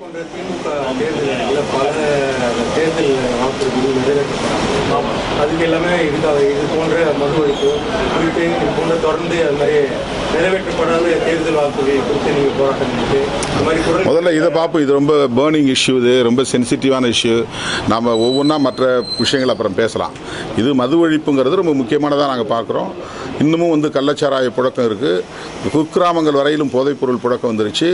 போன்ற திமுக தேர்தலில் பல தேர்தல் வாக்குறுதிகள் நிறைவேற்றப்படும். அதுக்கு எல்லாமே இது போன்ற மது ஒழிப்பு குறித்து இது போன்ற தொடர்ந்து அது மாதிரி நிறைவேற்றப்படாத தேர்தல் வாக்குறுதியை குறித்து நீங்கள் போராட்டம் பண்ணிட்டு அது மாதிரி குரல் முதல்ல இதை பார்ப்போம். இது ரொம்ப பேர்னிங் இஷ்யூ, இது ரொம்ப சென்சிட்டிவான இஷ்யூ. நாம் ஒவ்வொன்றா மற்ற விஷயங்கள் அப்புறம் பேசலாம். இது மது ஒழிப்புங்கிறது ரொம்ப முக்கியமானதாக நாங்கள் பார்க்குறோம். இன்னமும் வந்து கள்ளச்சாராய புழக்கம் இருக்குது. குக்கிராமங்கள் வரையிலும் போதைப்பொருள் புழக்கம் வந்துருச்சு.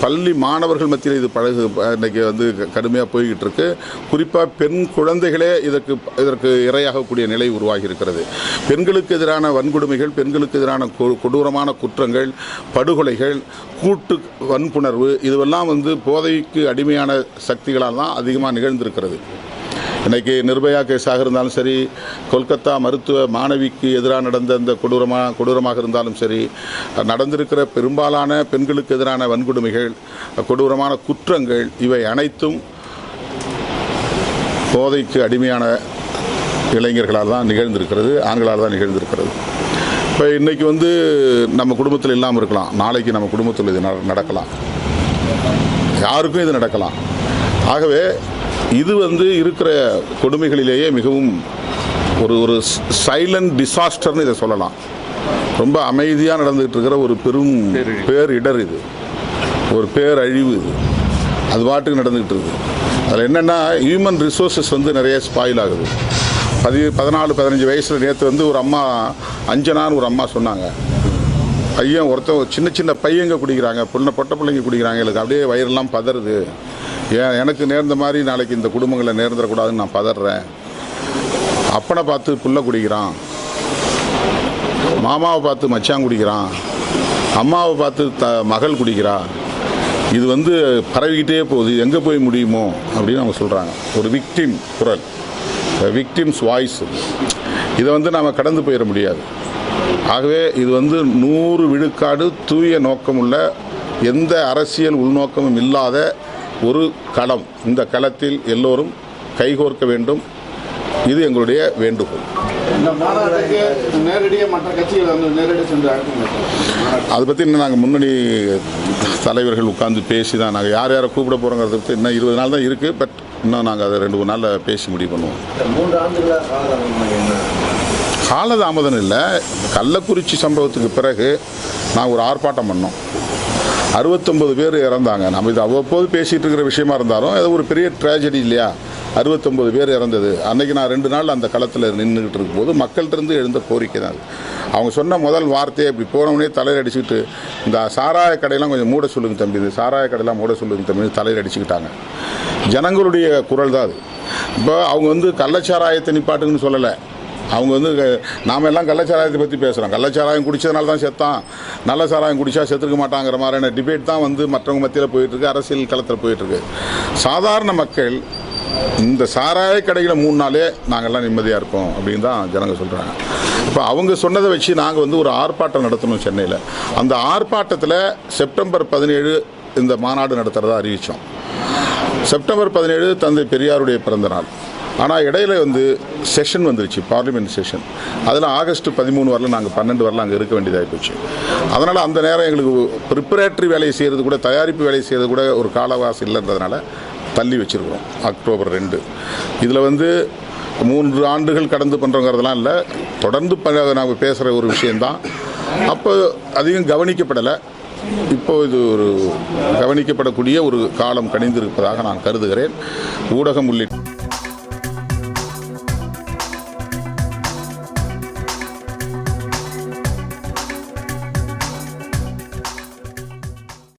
பள்ளி மாணவர்கள் மத்தியில் இது இன்றைக்கி வந்து கடுமையாக போய்கிட்டு இருக்கு. குறிப்பாக பெண் குழந்தைகளே இதற்கு இரையாகக்கூடிய நிலை உருவாகி இருக்கிறது. பெண்களுக்கு எதிரான வன்கொடுமைகள், பெண்களுக்கு எதிரான கொடூரமான குற்றங்கள், படுகொலைகள், கூட்டு வன்புணர்வு இதுவெல்லாம் வந்து போதைக்கு அடிமையான சக்திகளால் தான் அதிகமாக நிகழ்ந்திருக்கிறது. இன்றைக்கி நிர்பயா கேஸாக இருந்தாலும் சரி, கொல்கத்தா மருத்துவ மாணவிக்கு எதிராக நடந்த அந்த கொடூரமாக இருந்தாலும் சரி, நடந்திருக்கிற பெரும்பாலான பெண்களுக்கு எதிரான வன்கொடுமைகள், கொடூரமான குற்றங்கள் இவை அனைத்தும் போதைக்கு அடிமையான இளைஞர்களால் தான் நிகழ்ந்திருக்கிறது, ஆண்களால் தான் நிகழ்ந்திருக்கிறது. இப்போ இன்றைக்கி வந்து நம்ம குடும்பத்தில் இல்லாமல் இருக்கலாம், நாளைக்கு நம்ம குடும்பத்தில் இது நடக்கலாம், யாருக்கும் இது நடக்கலாம். ஆகவே இது வந்து இருக்கிற கொடுமைகளிலேயே மிகவும் ஒரு சைலண்ட் டிசாஸ்டர்னு இதை சொல்லலாம். ரொம்ப அமைதியாக நடந்துகிட்டு இருக்கிற ஒரு பெரும் பேரிடர் இது, ஒரு பேரழிவு இது. அது பாட்டுக்கு நடந்துக்கிட்டு இருக்குது. அதில் என்னென்னா ஹியூமன் ரிசோர்ஸஸ் வந்து நிறைய ஸ்பாயில் ஆகுது. 14-15 வயசில் நேற்று வந்து ஒரு அம்மா, அஞ்சனான்னு ஒரு அம்மா சொன்னாங்க, பையன் ஒருத்தன் சின்ன பையங்க குடிக்கிறாங்க, பொட்ட பிள்ளைங்க குடிக்கிறாங்க, எனக்கு அப்படியே வயிறெல்லாம் பதறுது, எனக்கு நேர்ந்த மாதிரி நாளைக்கு இந்த குடும்பங்களை நேர்ந்துடக்கூடாதுன்னு நான் பதறேன். அப்பனை பார்த்து புள்ள குடிக்கிறான், மாமாவை பார்த்து மச்சான் குடிக்கிறான், அம்மாவை பார்த்து மகள் குடிக்கிறா, இது வந்து பரவிக்கிட்டே போகுது, எங்கே போய் முடியுமோ அப்படின்னு அவங்க சொல்கிறாங்க. ஒரு விக்டிம் குரல், விக்டிம்ஸ் வாய்ஸ். இதை வந்து நாம் கடந்து போயிட முடியாது. ஆகவே இது வந்து 100 விழுக்காடு தூய நோக்கமுள்ள, எந்த அரசியல் உள்நோக்கமும் இல்லாத ஒரு களம். இந்த களத்தில் எல்லோரும் கைகோர்க்க வேண்டும். இது எங்களுடைய வேண்டுகோள். இந்த மாநாட்டுக்கு நேரடியாக மற்ற கட்சிகள் வந்து நேரடி சென்று அதை பற்றி இன்னும் நாங்கள் முன்னணி தலைவர்கள் உட்கார்ந்து பேசி தான் நாங்கள் யாரை கூப்பிட போகிறோங்கிறத பற்றி இன்னும் 20 நாள் தான் இருக்குது. பட் இன்னும் நாங்கள் அதை 2-3 நாளில் பேசி முடிவு பண்ணுவோம். 3 ஆண்டுகளாக காலதாமதம் இல்லை. கள்ளக்குறிச்சி சம்பவத்துக்கு பிறகு நாங்கள் ஒரு ஆர்ப்பாட்டம் பண்ணோம். 69 பேர் இறந்தாங்க. நம்ம இது அவ்வப்போது பேசிகிட்டு இருக்கிற விஷயமா இருந்தாலும் அது ஒரு பெரிய ட்ராஜடி இல்லையா? 69 பேர் இறந்தது. அன்றைக்கி நான் 2 நாள் அந்த களத்தில் நின்றுக்கிட்டு இருக்கும்போது மக்கள்கிட்டருந்து எழுந்த கோரிக்கை தான் அது. அவங்க சொன்ன முதல் வார்த்தையை இப்படி போனவனே தலையில் அடிச்சுக்கிட்டு, இந்த சாராய கடையெல்லாம் கொஞ்சம் மூட சொல்லுங்க தம்பி, இந்த சாராய கடையெல்லாம் மூட சொல்லுங்க தம்பி தலையில் அடிச்சுக்கிட்டாங்க. ஜனங்களுடைய குரல் தான் அது. இப்போ அவங்க வந்து கள்ளச்சாராயத்தை நிப்பாட்டுங்கன்னு சொல்லலை. அவங்க வந்து நாம் எல்லாம் கள்ளச்சாராயத்தை பற்றி பேசுகிறோம். கள்ளச்சாராயம் குடித்ததுனால தான் செத்தான், நல்ல சாராயம் குடித்தா செத்துருக்க மாட்டாங்கிற மாதிரியான டிபேட் தான் வந்து மற்றவங்க மத்தியில் போயிட்டுருக்கு, அரசியல் களத்தில் போயிட்டுருக்கு. சாதாரண மக்கள் இந்த சாராய கடையில் 3 நாளே நாங்கள்லாம் நிம்மதியாக இருக்கோம் அப்படின்னு தான் ஜனங்க சொல்கிறாங்க. இப்போ அவங்க சொன்னதை வச்சு நாங்கள் வந்து ஒரு ஆர்ப்பாட்டம் நடத்தணும் சென்னையில். அந்த ஆர்ப்பாட்டத்தில் செப்டம்பர் 17 இந்த மாநாடு நடத்துகிறதா அறிவித்தோம். செப்டம்பர் 17 தந்தை பெரியாருடைய பிறந்த நாள். ஆனால் இடையில வந்து செஷன் வந்துருச்சு, பார்லிமெண்ட் செஷன். அதில் ஆகஸ்ட் 13 வரல, நாங்கள் 12 வரல அங்கே இருக்க வேண்டியதாகி போச்சு. அதனால் அந்த நேரம் எங்களுக்கு ப்ரிப்பரேட்டரி வேலையை செய்கிறது கூட, தயாரிப்பு வேலையை செய்கிறது கூட ஒரு காலவாசி இல்லைன்றதுனால தள்ளி வச்சுருக்கிறோம். அக்டோபர் 2 இதில் வந்து 3 ஆண்டுகள் கடந்து பண்ணுறோங்கிறதெல்லாம் இல்லை, தொடர்ந்து நாங்கள் பேசுகிற ஒரு விஷயந்தான். அப்போ அதிகம் கவனிக்கப்படலை. இப்போது இது ஒரு கவனிக்கப்படக்கூடிய ஒரு காலம் கணிந்திருப்பதாக நான் கருதுகிறேன். ஊடகம் உள்ளிட்ட